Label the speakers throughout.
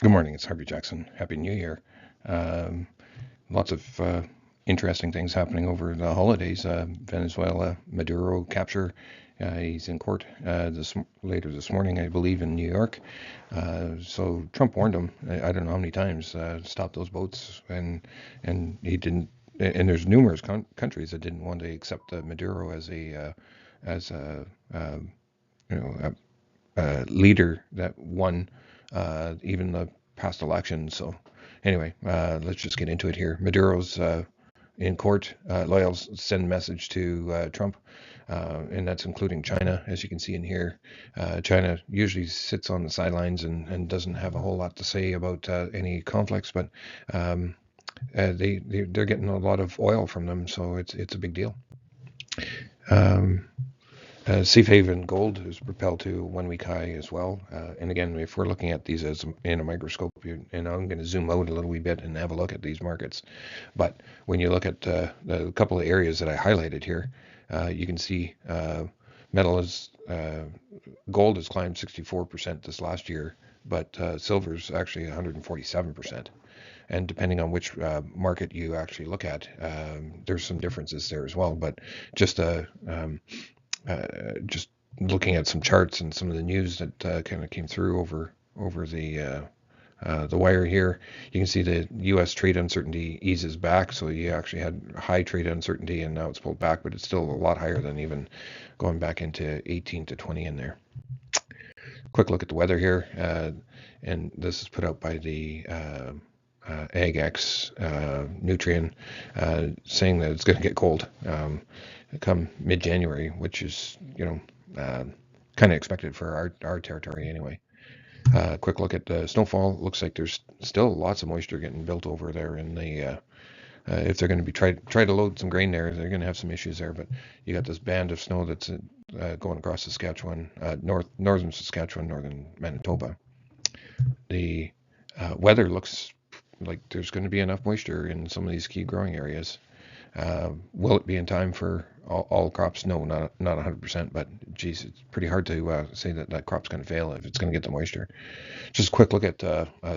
Speaker 1: Good morning, it's Harvey Jackson. Happy New Year. Um, Lots of interesting things happening over the holidays. Venezuela, Maduro capture. He's in court later this morning, I believe, in New York. So Trump warned him, I don't know how many times, stop those boats, and he didn't. And there's numerous countries that didn't want to accept Maduro as a you know leader that won even the past election. So anyway, let's just get into it here. Maduro's in court. Lawyers send message to Trump, and that's including China, as you can see in here. China usually sits on the sidelines and doesn't have a whole lot to say about any conflicts, but um, they're getting a lot of oil from them, so it's a big deal. Um, Safe haven gold is propelled to 1 week high as well. And again, if we're looking at these as in a microscope, and I'm going to zoom out a little wee bit and have a look at these markets. But when you look at the couple of areas that I highlighted here, you can see metal is gold has climbed 64% this last year, but silver's actually 147%. And depending on which market you actually look at, there's some differences there as well. But just just looking at some charts and some of the news that kind of came through over the wire here, you can see the U.S. trade uncertainty eases back. So you actually had high trade uncertainty, and now it's pulled back, but it's still a lot higher than even going back into 18 to 20 in there. Quick look at the weather here, and this is put out by the AgX Nutrien, saying that it's going to get cold come mid-January, which is kind of expected for our territory anyway. Quick look at the snowfall. Looks like there's still lots of moisture getting built over there in the. If they're going to be try to load some grain there, they're going to have some issues there. But you got this band of snow that's going across Saskatchewan, northern Saskatchewan, northern Manitoba. The weather looks like there's going to be enough moisture in some of these key growing areas. Will it be in time for all crops? No, not 100%. But geez, it's pretty hard to say that crop's going to fail if it's going to get the moisture. Just a quick look at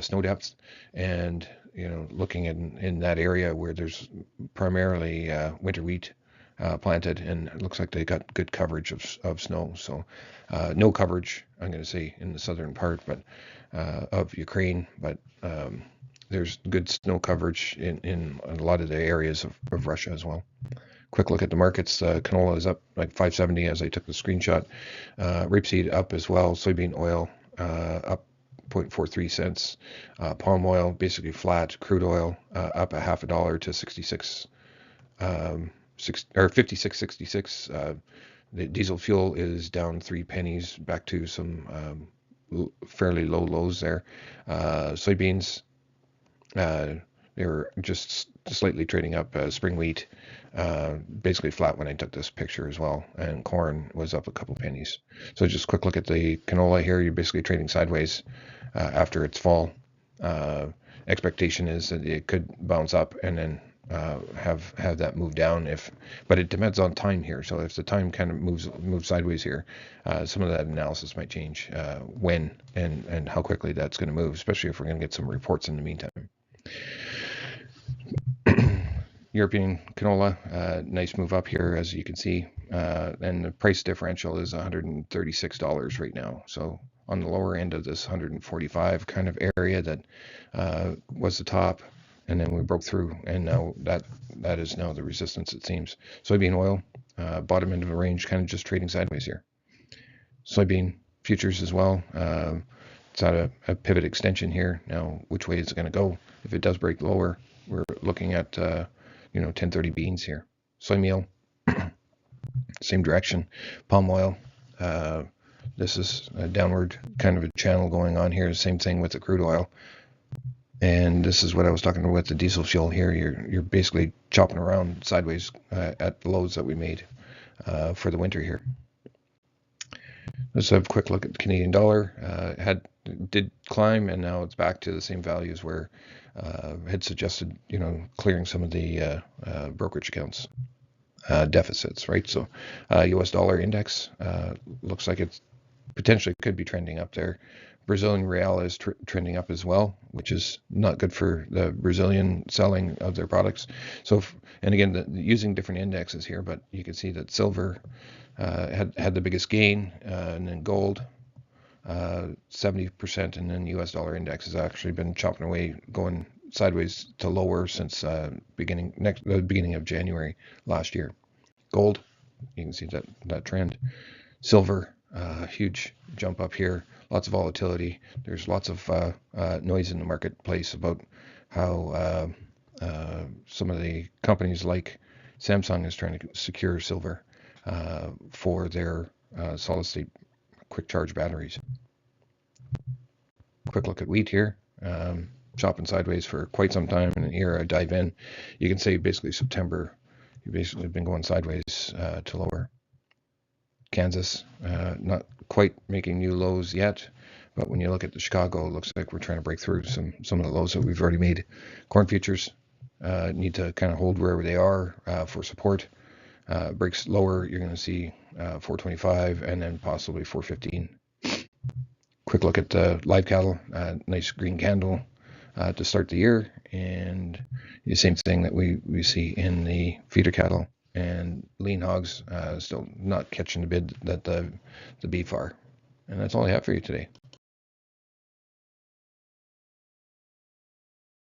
Speaker 1: snow depths, and looking in that area where there's primarily winter wheat planted, and it looks like they got good coverage of snow. So no coverage, I'm going to say, in the southern part, but of Ukraine, but there's good snow coverage in a lot of the areas of Russia as well. Quick look at the markets. Canola is up like 570 as I took the screenshot. Rapeseed up as well. Soybean oil up 0.43 cents. Palm oil basically flat. Crude oil up a half a dollar to 66 or 56.66. The diesel fuel is down 3 pennies back to some fairly low lows there. Soybeans, they were just slightly trading up. Spring wheat basically flat when I took this picture as well, and corn was up a couple pennies. So just a quick look at the canola here. You're basically trading sideways after its fall. Expectation is that it could bounce up and then have that move down, but it depends on time here. So if the time kind of moves sideways here, some of that analysis might change when and how quickly that's going to move, especially if we're going to get some reports in the meantime. European canola, nice move up here, as you can see, and the price differential is $136 right now. So on the lower end of this 145 kind of area that was the top, and then we broke through, and now that is now the resistance, it seems. Soybean oil, bottom end of the range, kind of just trading sideways here. Soybean futures as well. It's at a pivot extension here. Now, which way is it going to go? If it does break lower, we're looking at 1030 beans here. Soy meal, same direction. Palm oil, this is a downward kind of a channel going on here. Same thing with the crude oil. And this is what I was talking about with the diesel fuel here. You're basically chopping around sideways at the lows that we made for the winter here. Let's have a quick look at the Canadian dollar. Did climb, and now it's back to the same values where had suggested, clearing some of the brokerage accounts deficits, right? So U.S. dollar index looks like it's potentially could be trending up there, Brazilian real is trending up as well, which is not good for the Brazilian selling of their products. So, and again, using different indexes here, but you can see that silver had the biggest gain, and then gold 70%, and then U.S. dollar index has actually been chopping away, going sideways to lower since the beginning of January last year. Gold, you can see that trend. Silver, huge jump up here. Lots of volatility. There's lots of noise in the marketplace about how some of the companies like Samsung is trying to secure silver for their solid state quick charge batteries. Quick look at wheat here. Chopping sideways for quite some time, and here I dive in. You can say basically September, you've basically been going sideways to lower. Kansas, not quite making new lows yet, but when you look at the Chicago, it looks like we're trying to break through some of the lows that we've already made. Corn futures need to kind of hold wherever they are for support. Breaks lower, you're going to see 425 and then possibly 415. Quick look at the live cattle, nice green candle to start the year, and the same thing that we see in the feeder cattle. And lean hogs still not catching the bid that the beef are. And that's all I have for you today.